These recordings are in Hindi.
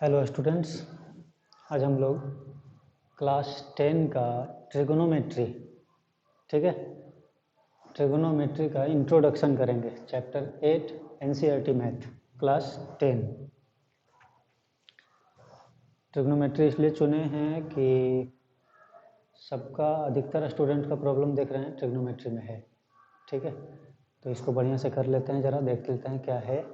हेलो स्टूडेंट्स, आज हम लोग क्लास 10 का ट्रिगोनोमेट्री, ठीक है, ट्रिगोनोमेट्री का इंट्रोडक्शन करेंगे। Chapter 8 NCERT math class 10। Trigonometry इसलिए चुने हैं कि सबका अधिकतर स्टूडेंट का प्रॉब्लम देख रहे हैं ट्रिगोनोमेट्री में है, ठीक है। तो इसको बढ़िया से कर लेते हैं, ज़रा देख लेते हैं क्या है।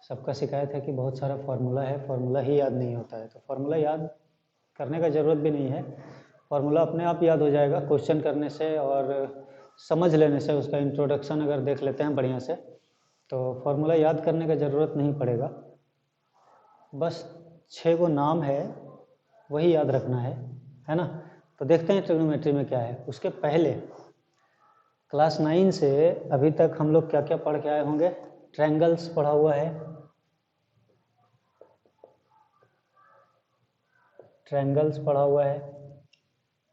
सबका शिकायत है कि बहुत सारा फार्मूला है, फार्मूला ही याद नहीं होता है। तो फार्मूला याद करने का ज़रूरत भी नहीं है, फार्मूला अपने आप याद हो जाएगा क्वेश्चन करने से और समझ लेने से। उसका इंट्रोडक्शन अगर देख लेते हैं बढ़िया से तो फार्मूला याद करने का ज़रूरत नहीं पड़ेगा। बस 6 गो नाम है, वही याद रखना है ना। तो देखते हैं ट्रिग्नोमेट्री में क्या है। उसके पहले क्लास 9 से अभी तक हम लोग क्या क्या पढ़ के आए होंगे। ट्रायंगल्स पढ़ा हुआ है, ट्रायंगल्स पढ़ा हुआ है।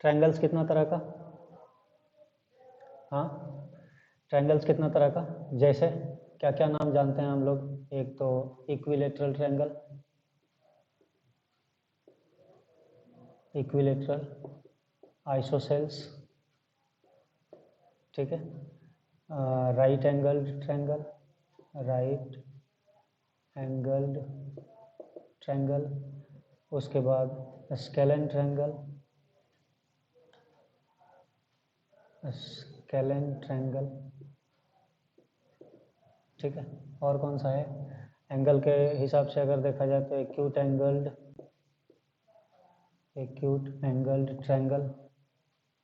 ट्रायंगल्स कितना तरह का? हाँ, ट्रायंगल्स कितना तरह का, जैसे क्या क्या नाम जानते हैं हम लोग। एक तो इक्विलेटरल ट्रायंगल, इक्विलेटरल, आइसोसेल्स, ठीक है, right angled triangle, right angled triangle. उसके बाद स्केलन ट्रायंगल, स्केलन ट्रायंगल, ठीक है। और कौन सा है? एंगल के हिसाब से अगर देखा जाए तो acute angled, acute angled triangle,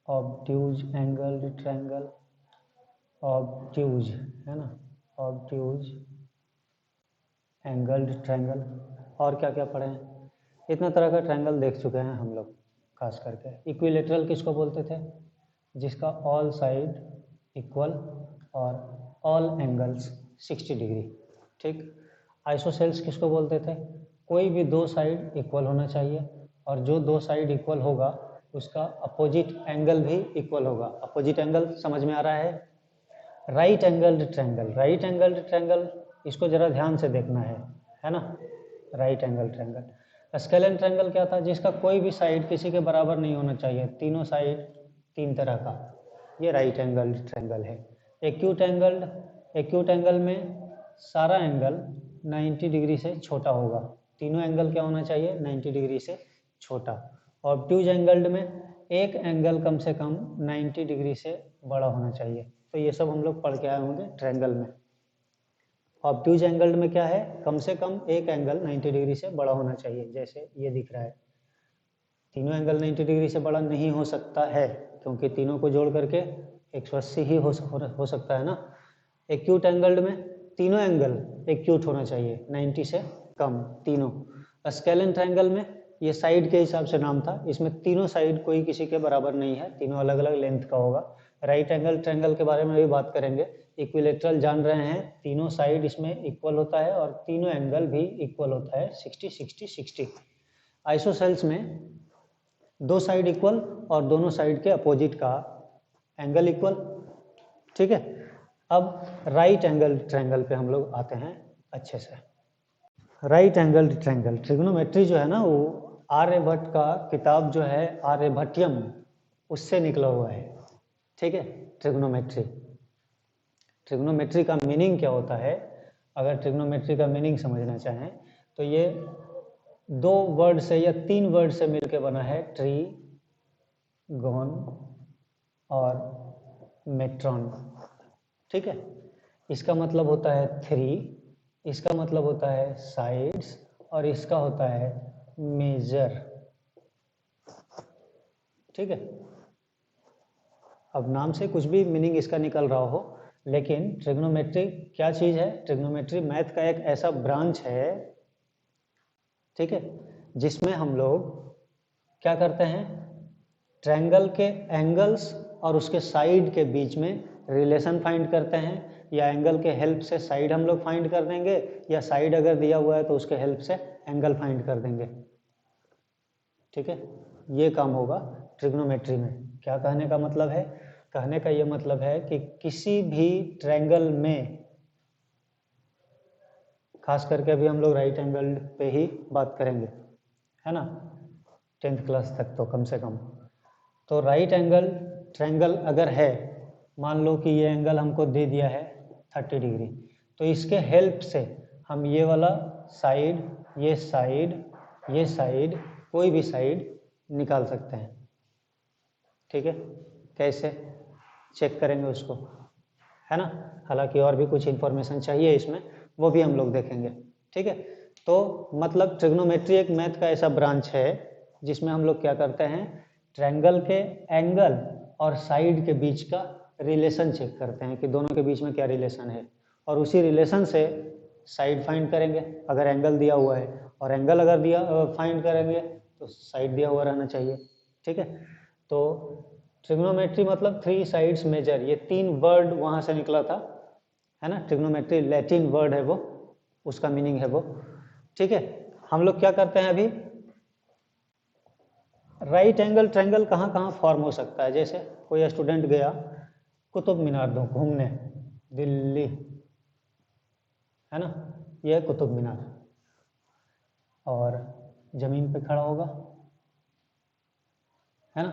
obtuse angled triangle, obtuse है ना, ऑब्ट्यूज एंगल्ड ट्रायंगल। और क्या क्या पढ़े हैं? इतना तरह का ट्रायंगल देख चुके हैं हम लोग। खास करके इक्विलेटरल किसको बोलते थे? जिसका ऑल साइड इक्वल और ऑल एंगल्स 60 डिग्री, ठीक। आइसोसेल्स किसको बोलते थे? कोई भी दो साइड इक्वल होना चाहिए और जो दो साइड इक्वल होगा उसका अपोजिट एंगल भी इक्वल होगा। अपोजिट एंगल समझ में आ रहा है? Right angled triangle, right angled triangle इसको ज़रा ध्यान से देखना है ना। Right angle triangle. Scalene triangle क्या था? जिसका कोई भी साइड किसी के बराबर नहीं होना चाहिए, तीनों साइड तीन तरह का, ये राइट एंगल ट्रायंगल है। एक्यूट एंगल्ड, एक्यूट एंगल में सारा एंगल 90 डिग्री से छोटा होगा। तीनों एंगल क्या होना चाहिए? 90 डिग्री से छोटा। ऑब्ट्यूज एंगल्ड में एक एंगल कम से कम 90 डिग्री से बड़ा होना चाहिए। तो ये सब हम लोग पढ़ के आए होंगे ट्रायंगल में। ऑब्ट्यूज एंगल में क्या है? कम से कम एक एंगल 90 डिग्री से बड़ा होना चाहिए। जैसे ये दिख रहा है, तीनों एंगल 90 डिग्री से बड़ा नहीं हो सकता है क्योंकि तीनों को जोड़ करके 180 ही हो सकता है ना। एक्यूट एंगल्ड में तीनों एंगल एक्यूट होना चाहिए, 90 से कम तीनों। स्केलन ट्रायंगल में ये साइड के हिसाब से नाम था, इसमें तीनों साइड कोई किसी के बराबर नहीं है, तीनों अलग अलग लेंथ का होगा। राइट एंगल ट्रायंगल के बारे में भी बात करेंगे। इक्विलेटरल जान रहे हैं, तीनों साइड इसमें इक्वल होता है और तीनों एंगल भी इक्वल होता है, 60 60 60। आइसोसेल्स में दो साइड इक्वल और दोनों साइड के अपोजिट का एंगल इक्वल, ठीक है। अब राइट एंगल ट्रायंगल पे हम लोग आते हैं अच्छे से। राइट एंगल ट्रायंगल ट्रिग्नोमेट्री जो है ना, वो आर्यभट्ट का किताब जो है आर्यभट्टियम, उससे निकला हुआ है, ठीक है। ट्रिग्नोमेट्री, ट्रिग्नोमेट्री का मीनिंग क्या होता है? अगर ट्रिग्नोमेट्री का मीनिंग समझना चाहें तो ये दो वर्ड से या तीन वर्ड से मिलकर बना है, ट्री, गोन और मेट्रॉन, ठीक है। इसका मतलब होता है थ्री, इसका मतलब होता है साइड्स और इसका होता है मेजर, ठीक है। अब नाम से कुछ भी मीनिंग इसका निकल रहा हो, लेकिन ट्रिग्नोमेट्री क्या चीज़ है? ट्रिग्नोमेट्री मैथ का एक ऐसा ब्रांच है, ठीक है, जिसमें हम लोग क्या करते हैं? ट्रायंगल के एंगल्स और उसके साइड के बीच में रिलेशन फाइंड करते हैं, या एंगल के हेल्प से साइड हम लोग फाइंड कर देंगे, या साइड अगर दिया हुआ है तो उसके हेल्प से एंगल फाइंड कर देंगे, ठीक है। ये काम होगा ट्रिग्नोमेट्री में। क्या कहने का मतलब है? कहने का ये मतलब है कि किसी भी ट्रायंगल में खास करके अभी हम लोग राइट एंगल पे ही बात करेंगे, है ना, 10th क्लास तक तो कम से कम। तो राइट एंगल ट्रायंगल अगर है, मान लो कि ये एंगल हमको दे दिया है 30 डिग्री, तो इसके हेल्प से हम ये वाला साइड, ये साइड, ये साइड, कोई भी साइड निकाल सकते हैं। ठीक है, कैसे चेक करेंगे उसको, है ना। हालांकि और भी कुछ इन्फॉर्मेशन चाहिए इसमें, वो भी हम लोग देखेंगे। ठीक है, तो मतलब ट्रिग्नोमेट्री एक मैथ का ऐसा ब्रांच है जिसमें हम लोग क्या करते हैं, ट्रायंगल के एंगल और साइड के बीच का रिलेशन चेक करते हैं कि दोनों के बीच में क्या रिलेशन है, और उसी रिलेशन से साइड फाइंड करेंगे अगर एंगल दिया हुआ है, और एंगल अगर दिया फाइंड करेंगे तो साइड दिया हुआ रहना चाहिए। ठीक है, तो ट्रिग्नोमेट्री मतलब 3 साइड्स मेजर, ये 3 वर्ड वहाँ से निकला था, है ना। ट्रिग्नोमेट्री लैटिन वर्ड है वो, उसका मीनिंग है वो। ठीक है, हम लोग क्या करते हैं अभी, राइट एंगल ट्रायंगल कहाँ कहाँ फॉर्म हो सकता है। जैसे कोई स्टूडेंट गया कुतुब मीनार दो घूमने, दिल्ली, है ना, ये है कुतुब मीनार, और ज़मीन पे खड़ा होगा, है ना,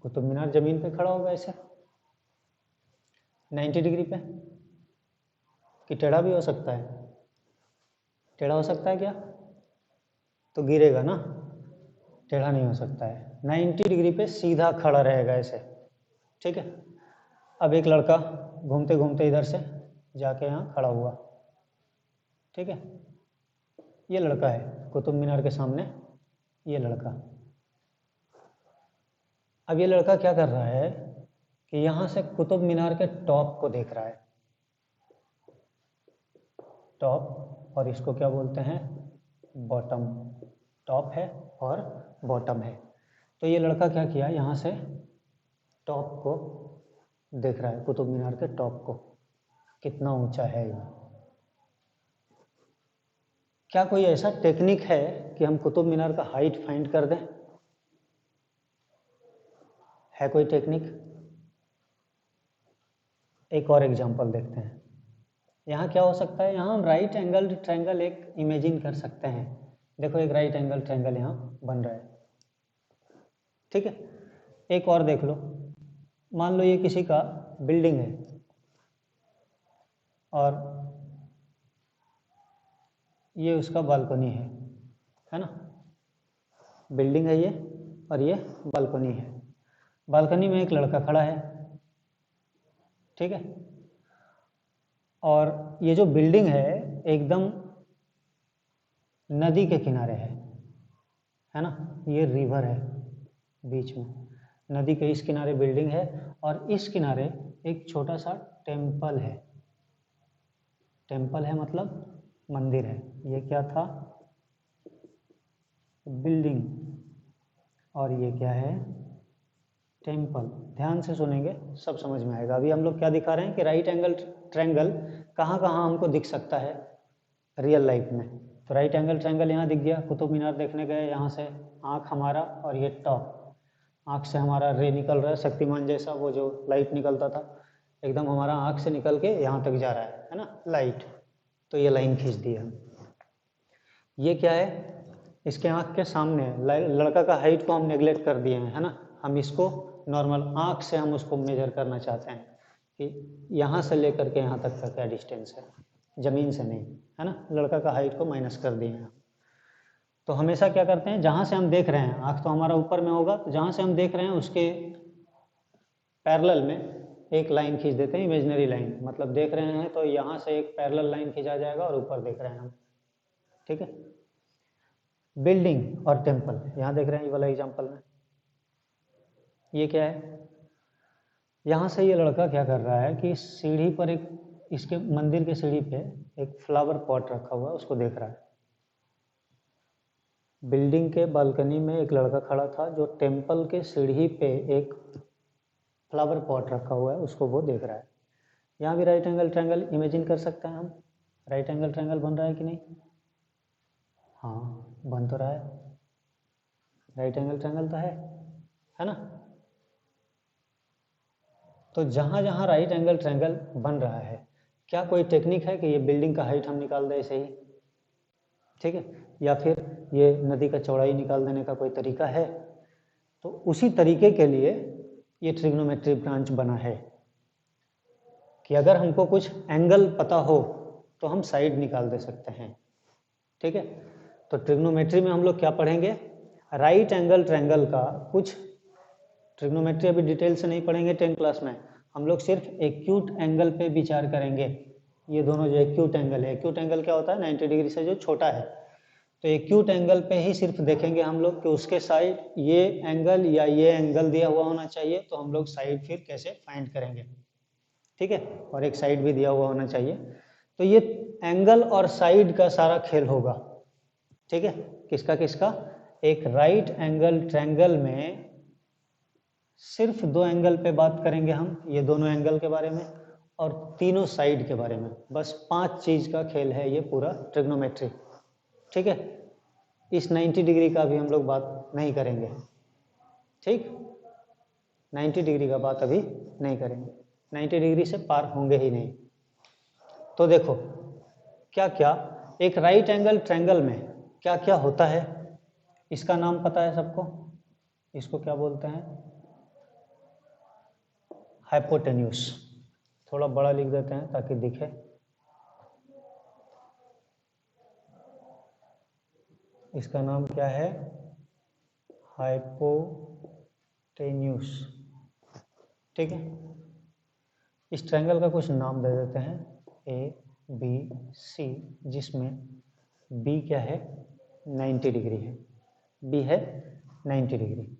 कुतुब मीनार ज़मीन पे खड़ा होगा ऐसे 90 डिग्री पे, कि टेढ़ा भी हो सकता है, टेढ़ा हो सकता है क्या, तो गिरेगा ना, टेढ़ा नहीं हो सकता है, 90 डिग्री पे सीधा खड़ा रहेगा ऐसे। ठीक है, अब एक लड़का घूमते घूमते इधर से जाके यहाँ खड़ा हुआ, ठीक है, ये लड़का है कुतुब मीनार के सामने, ये लड़का। अब ये लड़का क्या कर रहा है कि यहाँ से कुतुब मीनार के टॉप को देख रहा है, टॉप, और इसको क्या बोलते हैं, बॉटम। टॉप है और बॉटम है, तो ये लड़का क्या किया, यहाँ से टॉप को देख रहा है, कुतुब मीनार के टॉप को, कितना ऊंचा है ये। क्या कोई ऐसा टेक्निक है कि हम कुतुब मीनार का हाइट फाइंड कर दें, है कोई टेक्निक? एक और एग्जांपल देखते हैं। यहाँ क्या हो सकता है, यहाँ हम राइट एंगल ट्रायंगल एक इमेजिन कर सकते हैं। देखो एक राइट एंगल ट्रायंगल यहाँ बन रहा है, ठीक है। एक और देख लो, मान लो ये किसी का बिल्डिंग है, और ये उसका बालकनी है ना, बिल्डिंग है ये, और ये बालकनी है। बालकनी में एक लड़का खड़ा है, ठीक है, और ये जो बिल्डिंग है एकदम नदी के किनारे है ना, ये रिवर है बीच में, नदी के इस किनारे बिल्डिंग है, और इस किनारे एक छोटा सा टेम्पल है। टेम्पल है मतलब मंदिर है, ये क्या था, बिल्डिंग, और ये क्या है, टेम्पल। ध्यान से सुनेंगे सब समझ में आएगा। अभी हम लोग क्या दिखा रहे हैं कि राइट एंगल ट्रायंगल कहाँ कहाँ हमको दिख सकता है रियल लाइफ में। तो राइट एंगल ट्रायंगल यहाँ दिख गया, कुतुब मीनार देखने गए, यहाँ से आँख हमारा, और ये टॉप, आँख से हमारा रे निकल रहा है, शक्तिमान जैसा वो जो लाइट निकलता था, एकदम हमारा आँख से निकल के यहाँ तक जा रहा है ना लाइट, तो ये लाइन खींच दी हम। ये क्या है, इसके आँख के सामने लड़का का हाइट को हम नेगलेक्ट कर दिए हैं, है ना, हम इसको नॉर्मल आँख से हम उसको मेजर करना चाहते हैं कि यहाँ से लेकर के यहाँ तक का क्या डिस्टेंस है, ज़मीन से नहीं, है ना, लड़का का हाइट को माइनस कर दिए हैं। तो हमेशा क्या करते हैं, जहाँ से हम देख रहे हैं, आँख तो हमारा ऊपर में होगा, तो जहाँ से हम देख रहे हैं उसके पैरेलल में एक लाइन खींच देते हैं, इमेजिनरी लाइन, मतलब देख रहे हैं तो यहाँ से एक पैरेलल लाइन खींचा जाएगा और ऊपर देख रहे हैं हम, ठीक है। बिल्डिंग और टेम्पल यहाँ देख रहे हैं, ये वाला एग्जाम्पल में ये क्या है, यहाँ से ये लड़का क्या कर रहा है कि सीढ़ी पर एक, इसके मंदिर के सीढ़ी पे एक फ्लावर पॉट रखा हुआ है, उसको देख रहा है। बिल्डिंग के बालकनी में एक लड़का खड़ा था जो टेम्पल के सीढ़ी पे एक फ्लावर पॉट रखा हुआ है, उसको वो देख रहा है। यहाँ भी राइट एंगल ट्रायंगल इमेजिन कर सकते हैं हम, राइट एंगल ट्रायंगल बन रहा है कि नहीं, हाँ बन तो रहा है, राइट एंगल ट्रायंगल तो है ना। तो जहाँ जहाँ राइट एंगल ट्रायंगल बन रहा है, क्या कोई टेक्निक है कि ये बिल्डिंग का हाइट हम निकाल दें ऐसे ही, ठीक है, या फिर ये नदी का चौड़ाई निकाल देने का कोई तरीका है, तो उसी तरीके के लिए ये ट्रिग्नोमेट्री ब्रांच बना है कि अगर हमको कुछ एंगल पता हो तो हम साइड निकाल दे सकते हैं। ठीक है, तो ट्रिग्नोमेट्री में हम लोग क्या पढ़ेंगे, राइट एंगल ट्रायंगल का कुछ, ट्रिग्नोमेट्री अभी डिटेल से नहीं पढ़ेंगे 10 क्लास में, हम लोग सिर्फ एक्यूट एंगल पे विचार करेंगे। ये दोनों जो एक्यूट एंगल है, एक्यूट एंगल क्या होता है, 90 डिग्री से जो छोटा है, तो एक्यूट एंगल पे ही सिर्फ देखेंगे हम लोग कि उसके साइड ये एंगल या ये एंगल दिया हुआ होना चाहिए, तो हम लोग साइड फिर कैसे फाइंड करेंगे। ठीक है, और एक साइड भी दिया हुआ होना चाहिए, तो ये एंगल और साइड का सारा खेल होगा। ठीक है, किसका किसका, एक राइट एंगल ट्रायंगल में सिर्फ 2 एंगल पे बात करेंगे हम, ये दोनों एंगल के बारे में और तीनों साइड के बारे में, बस 5 चीज का खेल है ये पूरा ट्रिग्नोमेट्री। ठीक है, इस 90 डिग्री का भी हम लोग बात नहीं करेंगे। ठीक, 90 डिग्री का बात अभी नहीं करेंगे, 90 डिग्री से पार होंगे ही नहीं। तो देखो क्या क्या एक राइट एंगल ट्रायंगल में क्या क्या होता है, इसका नाम पता है सबको, इसको क्या बोलते हैं, हाइपोटेन्यूस। थोड़ा बड़ा लिख देते हैं ताकि दिखे, इसका नाम क्या है, हाइपोटेन्यूस। ठीक है, इस ट्रायंगल का कुछ नाम दे देते हैं, ए बी सी, जिसमें बी क्या है, 90 डिग्री है, बी है 90 डिग्री।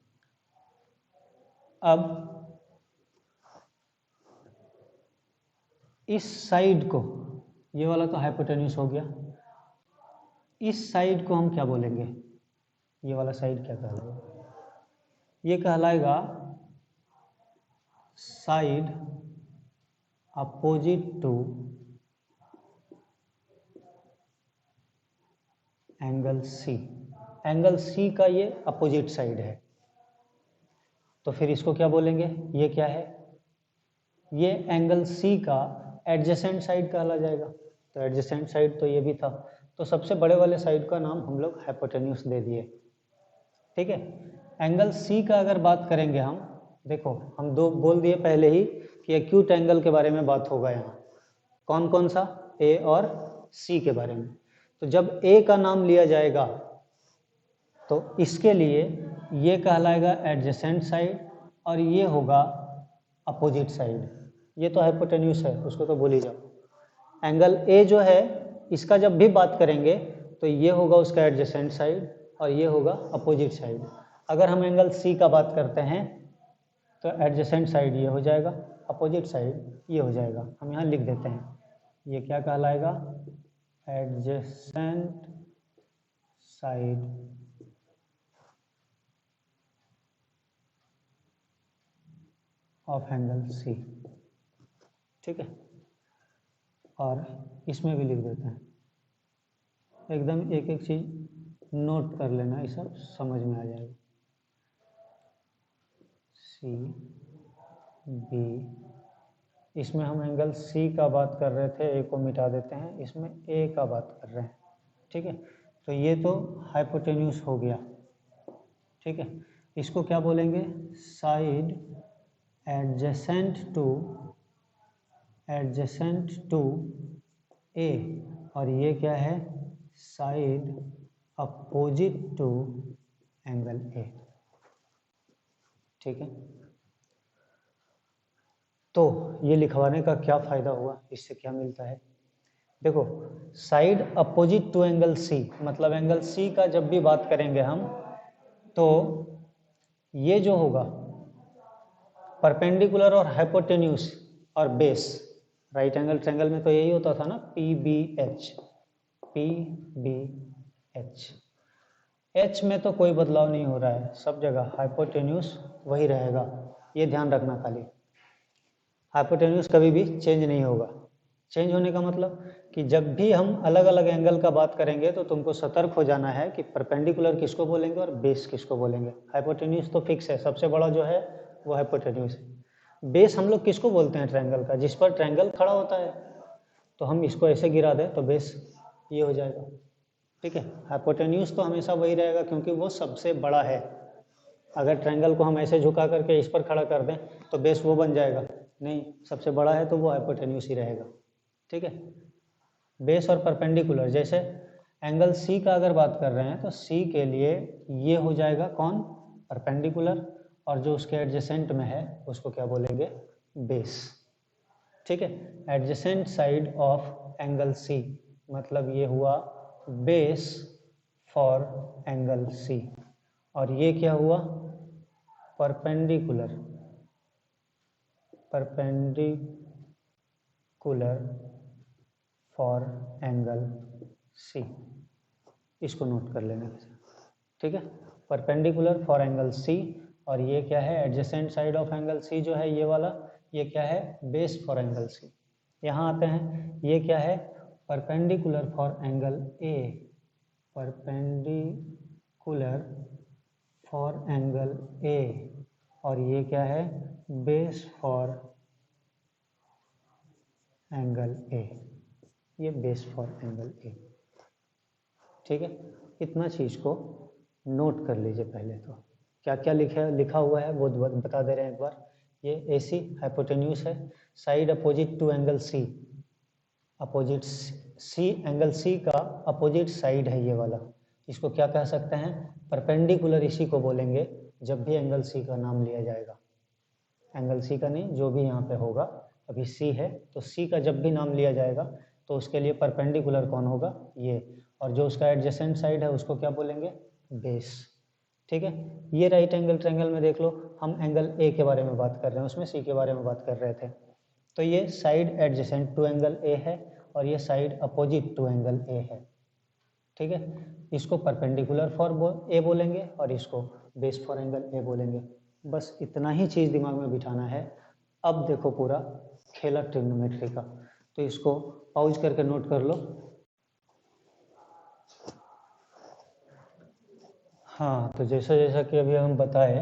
अब इस साइड को, ये वाला तो हाइपोटेन्यूस हो गया, इस साइड को हम क्या बोलेंगे, ये वाला साइड क्या कहलाएगा, ये कहलाएगा side opposite to angle C. Angle C का ये अपोजिट साइड है, तो फिर इसको क्या बोलेंगे, ये क्या है, ये एंगल सी का एडजेसेंट साइड कहला जाएगा। तो एडजेसेंट साइड तो ये भी था, तो सबसे बड़े वाले साइड का नाम हम लोग हाइपोटेन्यूस दे दिए। ठीक है, एंगल सी का अगर बात करेंगे हम, देखो हम दो बोल दिए पहले ही कि एक्यूट एंगल के बारे में बात होगा यहाँ, कौन कौन सा, ए और सी के बारे में। तो जब ए का नाम लिया जाएगा तो इसके लिए ये कहलाएगा एडजेसेंट साइड और ये होगा अपोजिट साइड। ये तो हाइपोटेन्यूस है, उसको तो भूल ही जाओ। एंगल ए जो है इसका जब भी बात करेंगे तो ये होगा उसका एडजेसेंट साइड और ये होगा अपोजिट साइड। अगर हम एंगल सी का बात करते हैं तो एडजेसेंट साइड ये हो जाएगा, अपोजिट साइड ये हो जाएगा। हम यहाँ लिख देते हैं, ये क्या कहलाएगा, adjacent side of angle C. ठीक है, और इसमें भी लिख देते हैं, एकदम एक एक चीज नोट कर लेना, ये सब समझ में आ जाएगा। सी बी, इसमें हम एंगल सी का बात कर रहे थे, ए को मिटा देते हैं, इसमें ए का बात कर रहे हैं। ठीक है, तो ये तो हाइपोटेन्यूस हो गया। ठीक है, इसको क्या बोलेंगे, साइड एडजेसेंट टू ए, और ये क्या है, side opposite to angle A. ठीक है, तो ये लिखवाने का क्या फायदा हुआ, इससे क्या मिलता है, देखो side opposite to angle C मतलब एंगल सी का जब भी बात करेंगे हम, तो ये जो होगा परपेंडिकुलर और हाइपोटेन्यूस और बेस, राइट एंगल ट्रायंगल में तो यही होता था ना, पी बी एच। एच में तो कोई बदलाव नहीं हो रहा है, सब जगह हाइपोटेन्यूस वही रहेगा, ये ध्यान रखना खाली। हाइपोटेन्यूस कभी भी चेंज नहीं होगा। चेंज होने का मतलब कि जब भी हम अलग अलग एंगल का बात करेंगे तो तुमको सतर्क हो जाना है कि परपेंडिकुलर किसको बोलेंगे और बेस किसको बोलेंगे। हाइपोटेन्यूस तो फिक्स है, सबसे बड़ा जो है वो हाइपोटेन्यूस है। बेस हम लोग किसको बोलते हैं, ट्रायंगल का, जिस पर ट्रायंगल खड़ा होता है। तो हम इसको ऐसे गिरा दें तो बेस ये हो जाएगा। ठीक है। हाइपोटेन्यूज तो हमेशा वही रहेगा क्योंकि वो सबसे बड़ा है। अगर ट्रायंगल को हम ऐसे झुका करके इस पर खड़ा कर दें तो बेस वो बन जाएगा, नहीं, सबसे बड़ा है तो वो हाइपोटेन्यूज ही रहेगा। ठीक है। बेस और परपेंडिकुलर, जैसे एंगल सी का अगर बात कर रहे हैं तो सी के लिए ये हो जाएगा कौन, परपेंडिकुलर, और जो उसके एडजेसेंट में है उसको क्या बोलेंगे, बेस। ठीक है। Adjacent side of angle C, मतलब ये हुआ बेस फॉर एंगल सी, और ये क्या हुआ, perpendicular, perpendicular for angle C, इसको नोट कर लेना। ठीक है, परपेंडिकुलर फॉर एंगल सी, और ये क्या है, adjacent side of angle C जो है ये वाला, ये क्या है, बेस फॉर एंगल सी। यहाँ आते हैं, ये क्या है, perpendicular for angle A, perpendicular for angle A, और ये क्या है, बेस फॉर एंगल ए, ये बेस फॉर एंगल ए। ठीक है, इतना चीज़ को नोट कर लीजिए पहले। तो क्या क्या लिखा हुआ है वो बता दे रहे हैं एक बार। ये ए सी हाइपोटेन्यूज है, side opposite to angle C, opposite C, angle C का अपोजिट साइड है ये वाला, इसको क्या कह सकते हैं, परपेंडिकुलर, इसी को बोलेंगे जब भी एंगल सी का नाम लिया जाएगा। एंगल सी का नहीं, जो भी यहाँ पे होगा, अभी सी है तो सी का जब भी नाम लिया जाएगा तो उसके लिए परपेंडिकुलर कौन होगा, ये, और जो उसका एडजेसेंट साइड है उसको क्या बोलेंगे, बेस। ठीक है। ये राइट एंगल ट्रायंगल में देख लो, हम एंगल ए के बारे में बात कर रहे हैं, उसमें सी के बारे में बात कर रहे थे। तो ये side adjacent to angle A है और ये side opposite to angle A है। ठीक है, इसको परपेंडिकुलर फॉर ए बोलेंगे और इसको बेस फॉर एंगल ए बोलेंगे। बस इतना ही चीज़ दिमाग में बिठाना है। अब देखो पूरा खेला ट्रिग्नोमेट्री का, तो इसको पॉज करके नोट कर लो। हाँ, तो जैसा जैसा कि अभी हम बताए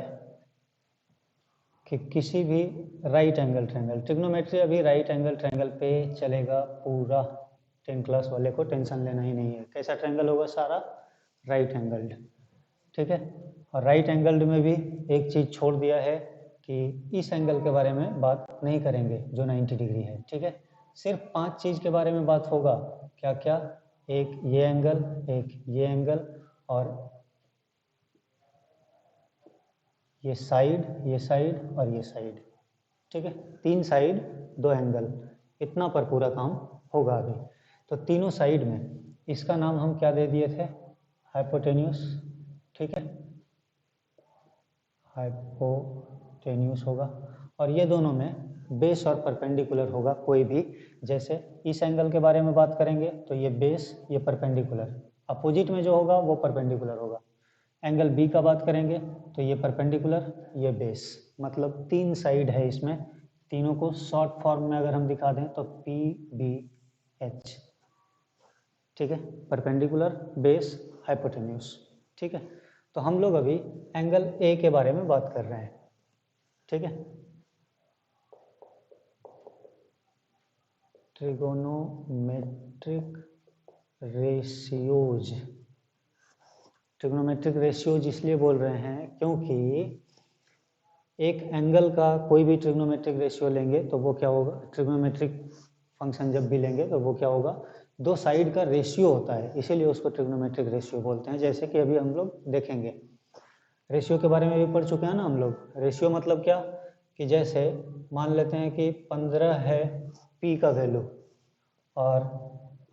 कि किसी भी राइट एंगल ट्रायंगल, ट्रिग्नोमेट्री अभी राइट एंगल ट्रायंगल पे चलेगा पूरा। 10 क्लास वाले को टेंशन लेना ही नहीं है, कैसा ट्रायंगल होगा, सारा राइट एंगल्ड। ठीक है, और राइट एंगल्ड में भी एक चीज़ छोड़ दिया है कि इस एंगल के बारे में बात नहीं करेंगे जो 90 डिग्री है। ठीक है, सिर्फ 5 चीज़ के बारे में बात होगा। क्या क्या, एक ये एंगल, एक ये एंगल, और ये साइड, ये साइड और ये साइड। ठीक है, 3 साइड 2 एंगल, इतना पर पूरा काम होगा अभी। तो तीनों साइड में इसका नाम हम क्या दे दिए थे, हाइपोटेन्यूस। ठीक है, हाइपोटेन्यूस होगा, और ये दोनों में बेस और परपेंडिकुलर होगा कोई भी। जैसे इस एंगल के बारे में बात करेंगे तो ये बेस, ये परपेंडिकुलर, अपोजिट में जो होगा वो परपेंडिकुलर होगा। एंगल बी का बात करेंगे तो ये परपेंडिकुलर, ये बेस, मतलब 3 साइड है इसमें। तीनों को शॉर्ट फॉर्म में अगर हम दिखा दें तो पी बी एच। ठीक है, परपेंडिकुलर, बेस, हाइपोटेन्यूस। ठीक है, तो हम लोग अभी एंगल ए के बारे में बात कर रहे हैं। ठीक है, ट्रिगोनोमेट्रिक रेशियोज, ट्रिग्नोमेट्रिक रेशियोज इसलिए बोल रहे हैं क्योंकि एक एंगल का कोई भी ट्रिग्नोमेट्रिक रेशियो लेंगे तो वो क्या होगा, ट्रिग्नोमेट्रिक फंक्शन जब भी लेंगे तो वो क्या होगा, 2 साइड का रेशियो होता है, इसीलिए उसको ट्रिग्नोमेट्रिक रेशियो बोलते हैं। जैसे कि अभी हम लोग देखेंगे, रेशियो के बारे में भी पढ़ चुके हैं ना हम लोग। रेशियो मतलब क्या, कि जैसे मान लेते हैं कि 15 है पी का वैल्यू और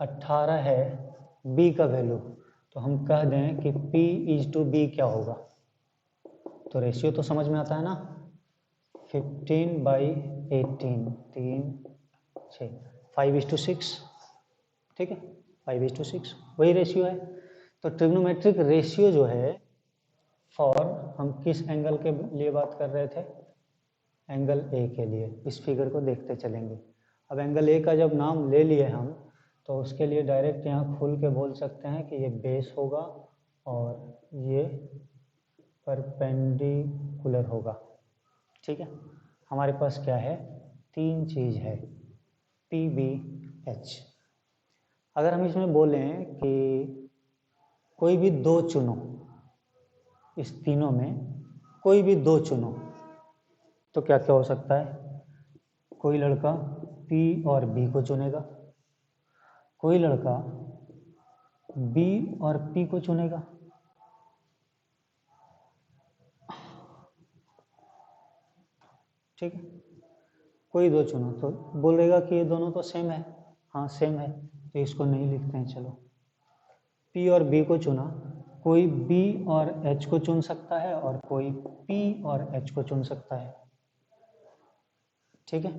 18 है बी का वैल्यू, तो हम कह दें कि P इज टू बी क्या होगा, तो रेशियो तो समझ में आता है ना, 15/18, 3 6, 5:6। ठीक है, 5:6 वही रेशियो है। तो ट्रिग्नोमेट्रिक रेशियो जो है फॉर, हम किस एंगल के लिए बात कर रहे थे, एंगल ए के लिए। इस फिगर को देखते चलेंगे। अब एंगल ए का जब नाम ले लिए हम तो उसके लिए डायरेक्ट यहाँ खुल के बोल सकते हैं कि ये बेस होगा और ये परपेंडिकुलर होगा। ठीक है, हमारे पास क्या है, 3 चीज़ है, पी बी एच। अगर हम इसमें बोलें कि कोई भी दो चुनो, इस तीनों में कोई भी दो चुनो, तो क्या क्या हो सकता है? कोई लड़का P और B को चुनेगा, कोई लड़का B और P को चुनेगा, ठीक है। कोई दो चुनो तो बोलेगा कि ये दोनों तो सेम है, हाँ सेम है, तो इसको नहीं लिखते हैं। चलो, P और B को चुना, कोई B और H को चुन सकता है और कोई P और H को चुन सकता है, ठीक है।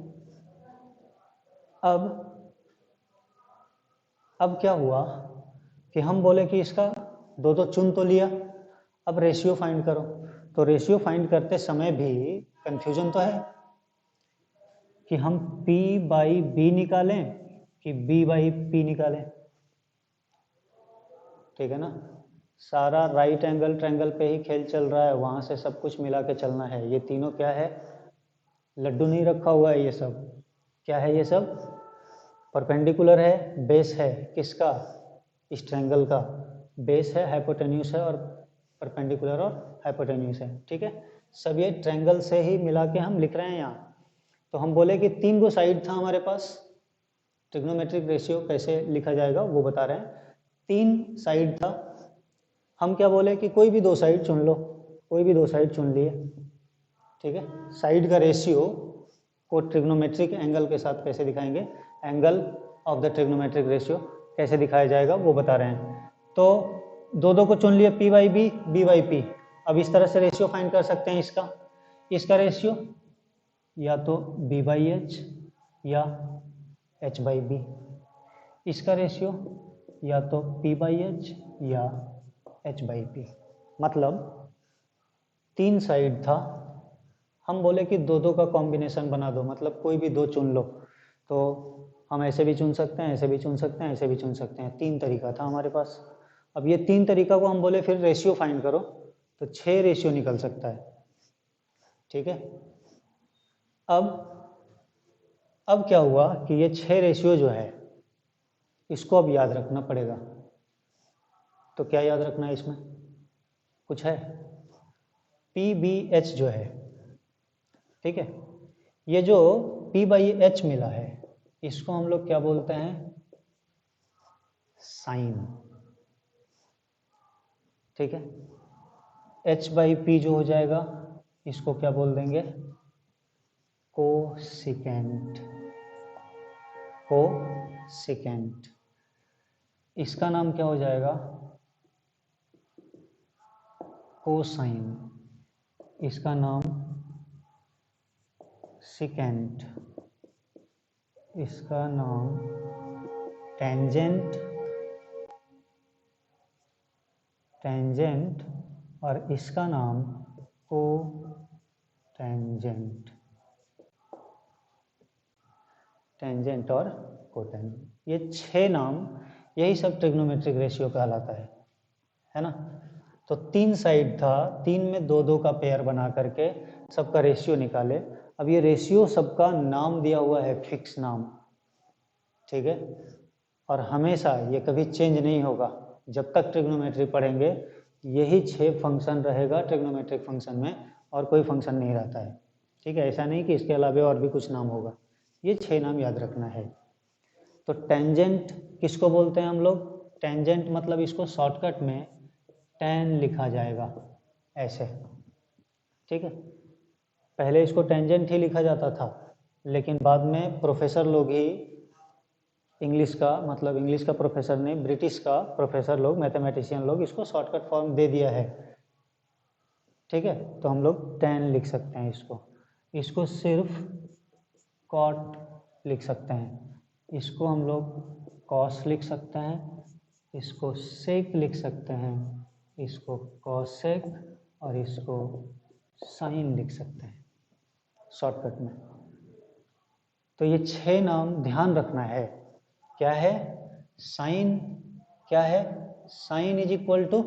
अब क्या हुआ कि हम बोले कि इसका दो दो चुन तो लिया, अब रेशियो फाइंड करो। तो रेशियो फाइंड करते समय भी कंफ्यूजन तो है कि हम P बाई B निकालें कि B बाई P निकालें, ठीक है ना। सारा राइट एंगल ट्रायंगल पे ही खेल चल रहा है, वहां से सब कुछ मिला के चलना है। ये तीनों क्या है? लड्डू नहीं रखा हुआ है, ये सब क्या है? ये सब परपेंडिकुलर है, बेस है किसका? इस ट्रायंगल का बेस है, हाइपोटेन्यूस है, और परपेंडिकुलर और हाइपोटेन्यूस है, ठीक है। सब ये ट्रायंगल से ही मिला के हम लिख रहे हैं यहाँ। तो हम बोले कि 3 गो साइड था हमारे पास, ट्रिग्नोमेट्रिक रेशियो कैसे लिखा जाएगा वो बता रहे हैं। 3 साइड था, हम क्या बोले कि कोई भी 2 साइड चुन लो, कोई भी 2 साइड चुन लिए, ठीक है। साइड का रेशियो को ट्रिग्नोमेट्रिक एंगल के साथ कैसे दिखाएंगे, angle of the trigonometric ratio कैसे दिखाया जाएगा वो बता रहे हैं। तो दो दो को चुन लिए, P by B, B by P। अब इस तरह से रेशियो फाइंड कर सकते हैं इसका रेशियो या तो B बाई H या H बाई B, इसका रेशियो या तो P बाई H या H बाई P। मतलब 3 साइड था, हम बोले कि दो दो का कॉम्बिनेशन बना दो, मतलब कोई भी 2 चुन लो। तो हम ऐसे भी चुन सकते हैं, ऐसे भी चुन सकते हैं, ऐसे भी चुन सकते हैं, 3 तरीका था हमारे पास। अब ये 3 तरीका को हम बोले फिर रेशियो फाइंड करो, तो 6 रेशियो निकल सकता है, ठीक है। अब क्या हुआ कि ये 6 रेशियो जो है इसको अब याद रखना पड़ेगा। तो क्या याद रखना है इसमें? कुछ है? PBH जो है, ठीक है, ये जो P बाई H मिला है इसको हम लोग क्या बोलते हैं? साइन, ठीक है। H बाई P जो हो जाएगा इसको क्या बोल देंगे? Cosecant, cosecant. इसका नाम क्या हो जाएगा? कोसाइन, इसका नाम सिकेंट, इसका नाम टेंजेंट, टेंजेंट, और इसका नाम को टेंजेंट, टेंजेंट और कोटेंजेंट। ये 6 नाम, यही सब ट्रिग्नोमेट्रिक रेशियो कहलाता है ना। तो 3 साइड था, 3 में 2 2 का पेयर बना करके सबका रेशियो निकाले। अब ये रेशियो सबका नाम दिया हुआ है, फिक्स नाम, ठीक है। और हमेशा ये कभी चेंज नहीं होगा, जब तक ट्रिग्नोमेट्री पढ़ेंगे यही 6 फंक्शन रहेगा ट्रिग्नोमेट्रिक फंक्शन में, और कोई फंक्शन नहीं रहता है, ठीक है। ऐसा नहीं कि इसके अलावा और भी कुछ नाम होगा, ये 6 नाम याद रखना है। तो टेंजेंट किसको बोलते हैं हम लोग? टेंजेंट मतलब इसको शॉर्टकट में टैन लिखा जाएगा ऐसे, ठीक है। पहले इसको टेंजेंट ही लिखा जाता था, लेकिन बाद में प्रोफेसर लोग ही इंग्लिश का, मतलब इंग्लिश का प्रोफेसर ने, ब्रिटिश का प्रोफेसर लोग, मैथमेटिशियन लोग इसको शॉर्टकट फॉर्म दे दिया है, ठीक है। तो हम लोग टैन लिख सकते हैं इसको सिर्फ कॉट लिख सकते हैं, इसको हम लोग कॉस लिख सकते हैं, इसको सेक लिख सकते हैं, इसको कॉसेक, और इसको साइन लिख सकते हैं शॉर्टकट में। तो ये 6 नाम ध्यान रखना है। क्या है? साइन क्या है? Sine is equal to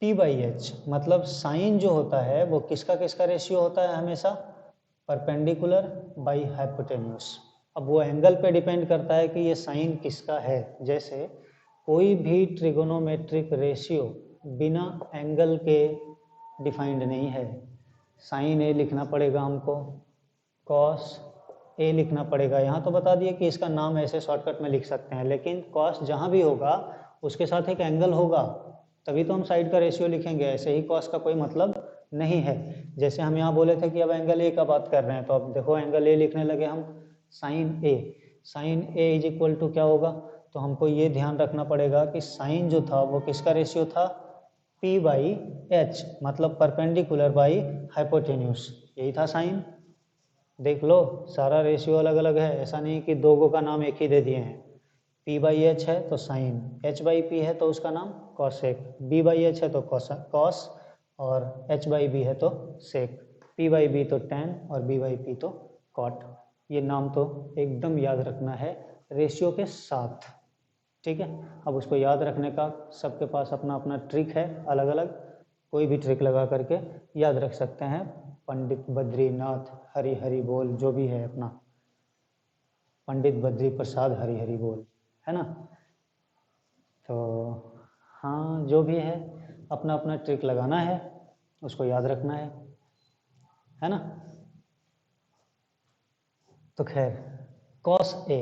P by H, मतलब साइन जो होता है वो किसका किसका रेशियो होता है हमेशा? Perpendicular by hypotenuse. अब वो एंगल पे डिपेंड करता है कि ये साइन किसका है। जैसे कोई भी ट्रिगोनोमेट्रिक रेशियो बिना एंगल के डिफाइंड नहीं है। साइन ए लिखना पड़ेगा हमको, कॉस ए लिखना पड़ेगा। यहाँ तो बता दिए कि इसका नाम ऐसे शॉर्टकट में लिख सकते हैं, लेकिन कॉस जहाँ भी होगा उसके साथ एक एंगल होगा, तभी तो हम साइड का रेशियो लिखेंगे। ऐसे ही कॉस का कोई मतलब नहीं है। जैसे हम यहाँ बोले थे कि अब एंगल ए का बात कर रहे हैं, तो अब देखो एंगल ए लिखने लगे हम, sine A. Sine A is equal to क्या होगा, तो हमको ये ध्यान रखना पड़ेगा कि साइन जो था वो किसका रेशियो था, P बाई एच, मतलब परपेंडिकुलर बाई हाइपोटेन्यूस, यही था साइन। देख लो सारा रेशियो अलग अलग है, ऐसा नहीं कि दो गो का नाम एक ही दे दिए हैं। P बाई एच है तो साइन, H बाई पी है तो उसका नाम कॉसेक, B बाई एच है तो कॉस, और H बाई बी है तो सेक, P बाई बी तो टैन और B बाई पी तो कॉट। ये नाम तो एकदम याद रखना है रेशियो के साथ, ठीक है। अब उसको याद रखने का सबके पास अपना अपना ट्रिक है, अलग अलग, कोई भी ट्रिक लगा करके याद रख सकते हैं। पंडित बद्रीनाथ हरि हरि बोल, जो भी है अपना, पंडित बद्री प्रसाद हरि हरि बोल, है ना। तो हाँ, जो भी है अपना अपना ट्रिक लगाना है, उसको याद रखना है ना। तो खैर कॉस ए,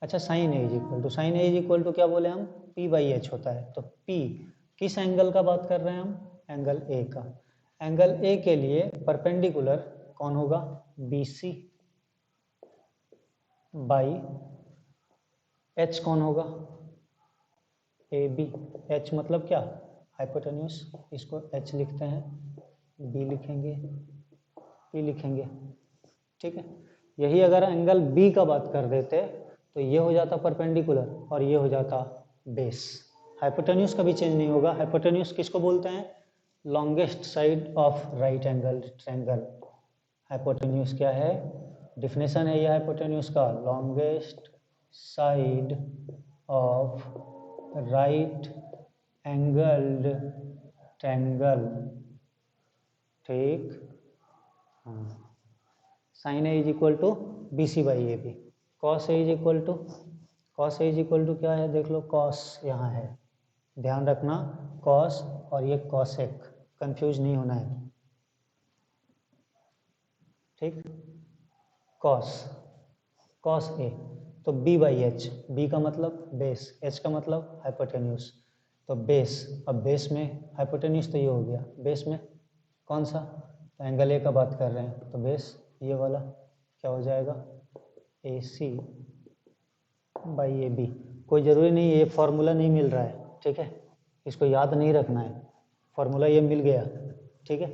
अच्छा sine A is equal to, sine A is equal to क्या बोले हम, P बाई एच होता है। तो P किस एंगल का बात कर रहे हैं हम, एंगल ए का। एंगल ए के लिए परपेंडिकुलर कौन होगा, BC बाई एच कौन होगा, AB। एच मतलब क्या, हाइपोटेन्यूस, इसको H लिखते हैं, B लिखेंगे, P लिखेंगे, ठीक है। यही अगर एंगल B का बात कर देते तो ये हो जाता परपेंडिकुलर और ये हो जाता बेस। हाइपोटेन्यूस कभी चेंज नहीं होगा। हाइपोटेन्यूस किसको बोलते हैं, longest side of right angle triangle. Hypotenuse क्या है, डिफिनेशन है ये हाइपोटेन्यूस का, longest side of right angled triangle, ठीक। हाँ, sine A is equal to BC by A B. Cos A is equal to, cos A is equal to क्या है, देख लो कॉस यहाँ है, ध्यान रखना कॉस और ये कॉसेक, कंफ्यूज नहीं होना है, ठीक। कॉस, कॉस ए तो B बाई एच, बी का मतलब बेस, H का मतलब हाइपोटेन्यूस, तो बेस, अब बेस में हाइपोटेन्यूस तो ये हो गया, बेस में कौन सा, तो एंगल ए का बात कर रहे हैं, तो बेस ये वाला क्या हो जाएगा, AC बाई AB। कोई ज़रूरी नहीं, ये फॉर्मूला नहीं मिल रहा है, ठीक है, इसको याद नहीं रखना है, फॉर्मूला ये मिल गया, ठीक है।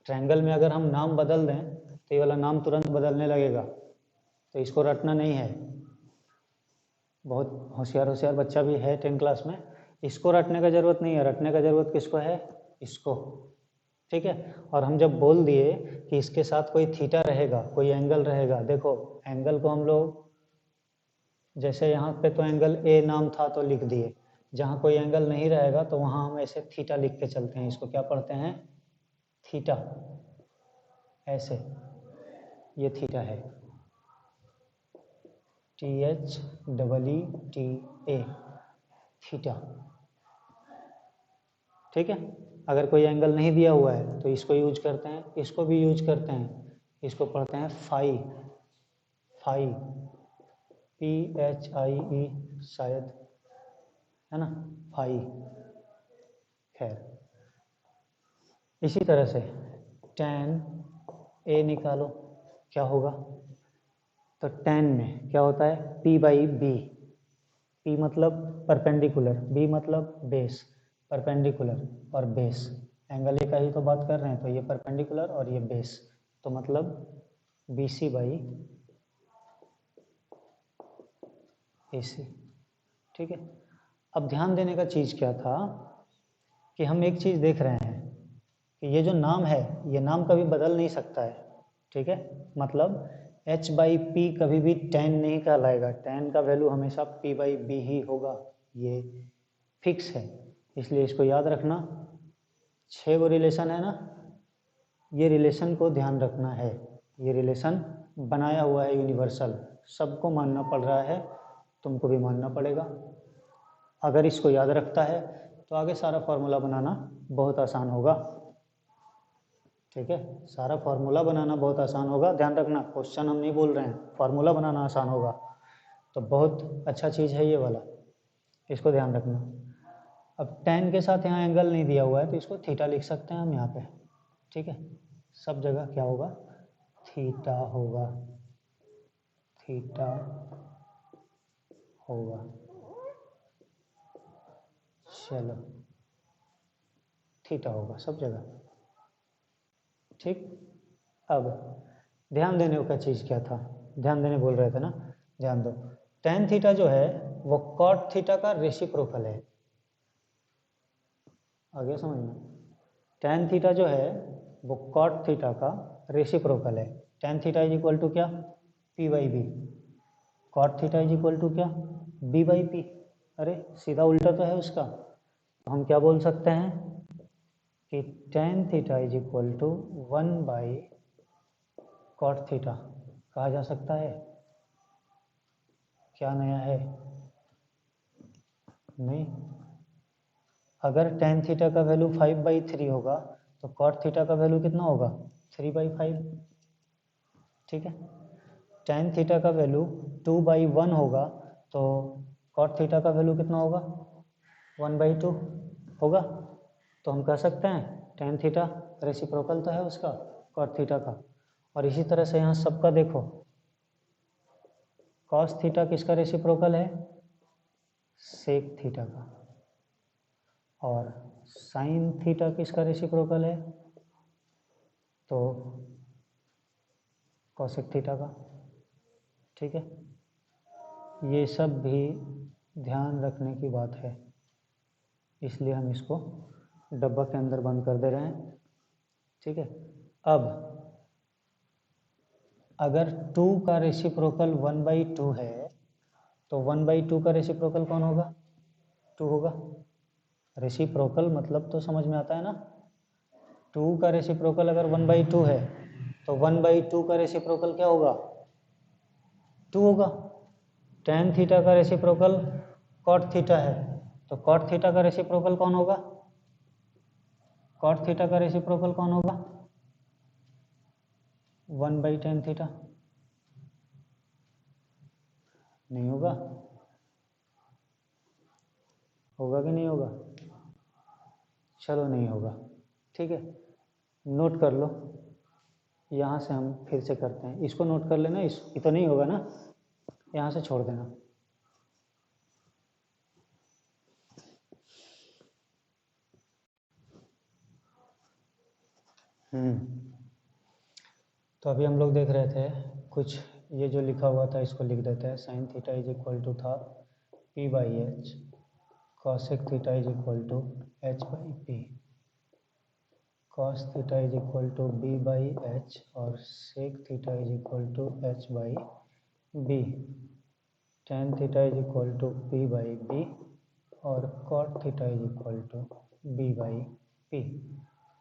ट्रायंगल में अगर हम नाम बदल दें तो ये वाला नाम तुरंत बदलने लगेगा, तो इसको रटना नहीं है। बहुत होशियार होशियार बच्चा भी है 10 क्लास में, इसको रटने का ज़रूरत नहीं है, रटने का ज़रूरत किसको है, इसको, ठीक है। और हम जब बोल दिए कि इसके साथ कोई थीटा रहेगा, कोई एंगल रहेगा, देखो एंगल को हम लोग, जैसे यहाँ पे तो एंगल ए नाम था तो लिख दिए, जहाँ कोई एंगल नहीं रहेगा तो वहाँ हम ऐसे थीटा लिख के चलते हैं, इसको क्या पढ़ते हैं, थीटा, ऐसे, ये थीटा है, THEETA, थीटा, ठीक है। अगर कोई एंगल नहीं दिया हुआ है तो इसको यूज करते हैं, इसको भी यूज करते हैं, इसको पढ़ते हैं फाई, फाई, PHIE शायद, है ना, फाई। खैर इसी तरह से tan A निकालो, क्या होगा, तो tan में क्या होता है, P बाई बी, P मतलब परपेंडिकुलर, B मतलब बेस, परपेंडिकुलर और बेस, एंगल ए का ही तो बात कर रहे हैं, तो ये परपेंडिकुलर और ये बेस, तो मतलब BC बाई AC, ठीक है। अब ध्यान देने का चीज़ क्या था कि हम एक चीज़ देख रहे हैं कि ये जो नाम है, ये नाम कभी बदल नहीं सकता है, ठीक है। मतलब H बाई पी कभी भी tan नहीं कहलाएगा, tan का वैल्यू हमेशा P बाई बी ही होगा, ये फिक्स है, इसलिए इसको याद रखना। 6 गो रिलेशन है ना, ये रिलेशन को ध्यान रखना है, ये रिलेशन बनाया हुआ है यूनिवर्सल, सबको मानना पड़ रहा है, तुमको भी मानना पड़ेगा। अगर इसको याद रखता है तो आगे सारा फार्मूला बनाना बहुत आसान होगा। ठीक है, सारा फार्मूला बनाना बहुत आसान होगा। ध्यान रखना, क्वेश्चन हम नहीं बोल रहे हैं, फार्मूला बनाना आसान होगा। तो बहुत अच्छा चीज़ है ये वाला, इसको ध्यान रखना। अब tan के साथ यहाँ एंगल नहीं दिया हुआ है तो इसको थीटा लिख सकते हैं हम यहाँ पे। ठीक है, सब जगह क्या होगा, थीटा होगा, थीटा होगा। चलो, थीटा होगा सब जगह। ठीक, अब ध्यान देने का चीज़ क्या था, ध्यान देने बोल रहे थे ना, ध्यान दो। tan थीटा जो है वो cot थीटा का रेसिप्रोकल है। आगे समझ में, tan थीटा जो है वो cot थीटा का रेसिप्रोकल है। tan theta is equal to क्या, p by B. cot theta is equal to क्या, b बाई पी। अरे सीधा उल्टा तो है उसका, तो हम क्या बोल सकते हैं कि tan theta is equal to 1 by cot theta कहा जा सकता है। क्या नया है, नहीं। अगर tan थीटा का वैल्यू 5/3 होगा तो cot थीटा का वैल्यू कितना होगा, 3/5। ठीक है, tan थीटा का वैल्यू 2/1 होगा तो cot थीटा का वैल्यू कितना होगा, 1/2 होगा। तो हम कह सकते हैं tan थीटा रेसिप्रोकल तो है उसका cot थीटा का। और इसी तरह से यहाँ सबका देखो, cos थीटा किसका रेसिप्रोकल है, sec थीटा का। और sin थीटा किसका रेसिप्रोकल है, तो cosec थीटा का। ठीक है, ये सब भी ध्यान रखने की बात है, इसलिए हम इसको डब्बा के अंदर बंद कर दे रहे हैं। ठीक है, अब अगर 2 का रेसिप्रोकल 1/2 है तो 1/2 का रेसिप्रोकल कौन होगा, 2 होगा। रेसिप्रोकल मतलब तो समझ में आता है ना, 2 का रेसिप्रोकल अगर 1/2 है तो 1/2 का रेसिप्रोकल क्या होगा, 2 होगा। tan थीटा का रेसिप्रोकल cot थीटा है तो cot थीटा का रेसिप्रोकल कौन होगा, cot थीटा का रेसिप्रोकल कौन होगा, 1/tan थीटा। नहीं होगा, होगा कि नहीं होगा, चलो नहीं होगा। ठीक है, नोट कर लो, यहाँ से हम फिर से करते हैं, इसको नोट कर लेना, इस ये तो नहीं होगा ना, यहाँ से छोड़ देना। तो अभी हम लोग देख रहे थे कुछ, ये जो लिखा हुआ था इसको लिख देते हैं। sin theta is equal to था p/h, cosec theta is equal to h/p, cos theta is equal to b/h और sec theta is equal to h/b, tan theta is equal to p/b और cot theta is equal to b/p।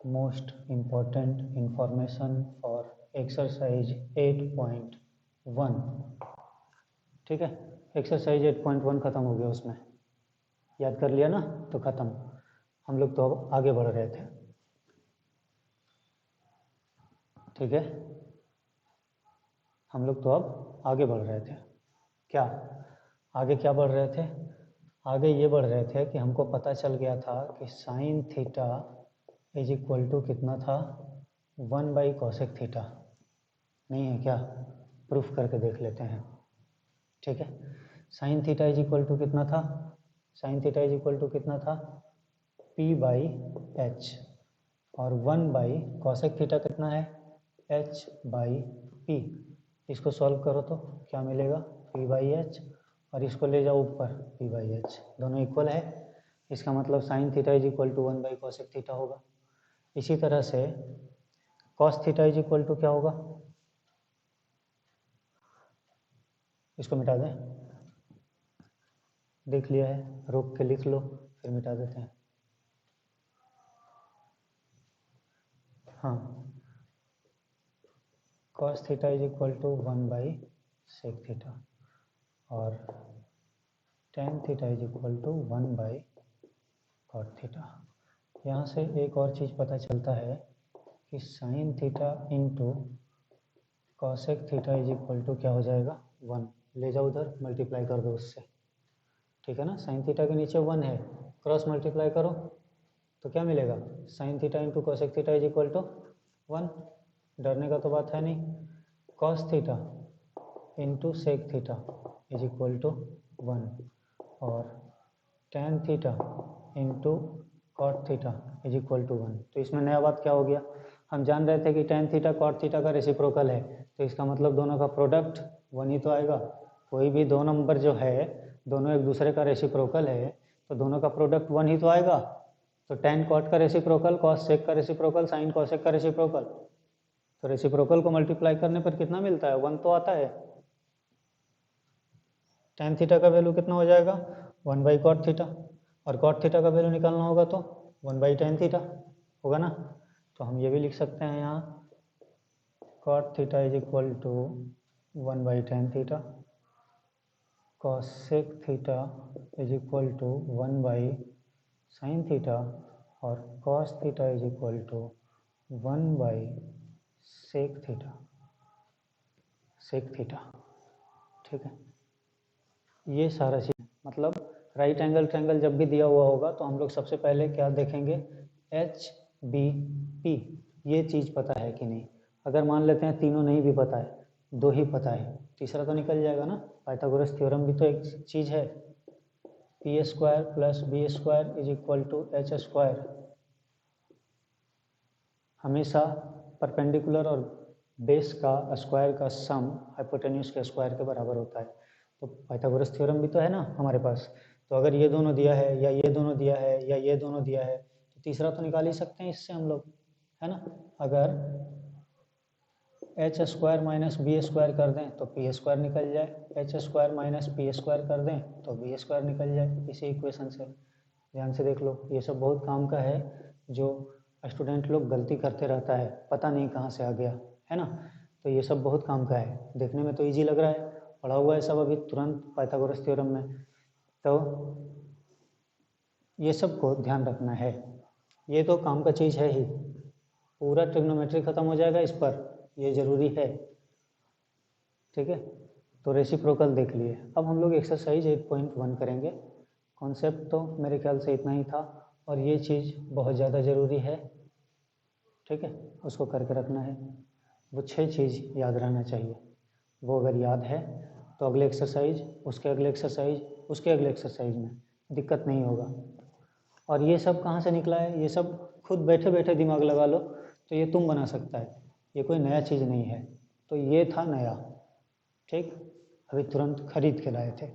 Most important information for exercise 8.1। ठीक है, एक्सरसाइज 8.1 खत्म हो गया, उसमें याद कर लिया ना, तो खत्म। हम लोग तो अब आगे बढ़ रहे थे। ठीक है, हम लोग तो अब आगे बढ़ रहे थे। क्या आगे क्या बढ़ रहे थे, आगे ये बढ़ रहे थे कि हमको पता चल गया था कि sin theta is equal to कितना था, 1/cosec थीटा। नहीं है क्या, प्रूफ करके देख लेते हैं। ठीक है, sin theta is equal to कितना था, sin theta is equal to कितना था, p/h और 1/cosec थीटा कितना है, h/p। इसको सॉल्व करो तो क्या मिलेगा, p/h और इसको ले जाओ ऊपर, p/h दोनों इक्वल है, इसका मतलब sin theta is equal to 1/cosec theta होगा। इसी तरह से cos theta is equal to क्या होगा, इसको मिटा दें, देख लिया है, रोक के लिख लो फिर मिटा देते हैं। हाँ, cos theta is equal to 1/sec theta और tan theta is equal to 1/cot theta. यहाँ से एक और चीज़ पता चलता है कि sin theta into cosec theta is equal to क्या हो जाएगा 1। ले जाओ उधर, मल्टीप्लाई कर दो उससे, ठीक है ना। sin थीटा के नीचे 1 है, क्रॉस मल्टीप्लाई करो तो क्या मिलेगा, sin theta into cosec theta is equal to 1। डरने का तो बात है नहीं। cos theta into sec theta is equal to 1 और tan theta into cot theta is equal to 1। तो इसमें नया बात क्या हो गया, हम जान रहे थे कि tan थीटा कॉट थीटा का रेसिप्रोकल है, तो इसका मतलब दोनों का प्रोडक्ट 1 ही तो आएगा। कोई भी दो नंबर जो है दोनों एक दूसरे का रेसिप्रोकल है तो दोनों का प्रोडक्ट 1 ही तो आएगा। तो tan कॉट का रेसिप्रोकल, cos सेक का रेसिप्रोकल, sin कॉसेक का रेसिप्रोकल, तो रेसिप्रोकल को मल्टीप्लाई करने पर कितना मिलता है, 1 तो आता है। tan थीटा का वैल्यू कितना हो जाएगा 1/cot थीटा, और cot थीटा का वैल्यू निकालना होगा तो 1/tan थीटा होगा ना। तो हम ये भी लिख सकते हैं यहाँ cot theta is equal to 1/tan theta, cosec theta is equal to 1/sin theta और cos theta is equal to 1/sec theta, sec theta, ठीक है। ये सारा चीज़ मतलब राइट एंगल ट्रायंगल जब भी दिया हुआ होगा तो हम लोग सबसे पहले क्या देखेंगे, HBP ये चीज़ पता है कि नहीं। अगर मान लेते हैं तीनों नहीं भी पता है, 2 ही पता है, तीसरा तो निकल जाएगा ना। पाइथागोरस थ्योरम भी तो एक चीज़ है, p² + b² is equal to h²। हमेशा परपेंडिकुलर और बेस का स्क्वायर का सम हाइपोटेन्यूज के स्क्वायर के बराबर होता है। तो पाइथागोरस थ्योरम भी तो है ना हमारे पास। तो अगर ये दोनों दिया है या ये दोनों दिया है या ये दोनों दिया है तो तीसरा तो निकाल ही सकते हैं इससे हम लोग, है ना। अगर h² - b² कर दें तो p² निकल जाए, h² - p² कर दें तो b² निकल जाए इसी इक्वेशन से। ध्यान से देख लो, ये सब बहुत काम का है जो स्टूडेंट लोग गलती करते रहता है, पता नहीं कहाँ से आ गया, है ना। तो ये सब बहुत काम का है, देखने में तो इजी लग रहा है, पढ़ा हुआ है सब अभी तुरंत पाइथागोरस थ्योरम में। तो ये सब को ध्यान रखना है, ये तो काम का चीज़ है ही, पूरा ट्रिग्नोमेट्री खत्म हो जाएगा इस पर, ये ज़रूरी है, ठीक है। तो रेसिप्रोकल देख लिए। अब हम लोग एक्सरसाइज 8.1 करेंगे। कॉन्सेप्ट तो मेरे ख्याल से इतना ही था और ये चीज़ बहुत ज़्यादा ज़रूरी है, ठीक है, उसको करके रखना है। वो 6 चीज़ याद रहना चाहिए, वो अगर याद है तो अगले एक्सरसाइज, उसके अगले एक्सरसाइज, उसके अगले एक्सरसाइज में दिक्कत नहीं होगा। और ये सब कहाँ से निकला है, ये सब खुद बैठे बैठे दिमाग लगा लो तो ये तुम बना सकता है, ये कोई नया चीज़ नहीं है। तो ये था नया, ठीक, अभी तुरंत खरीद के लाए थे।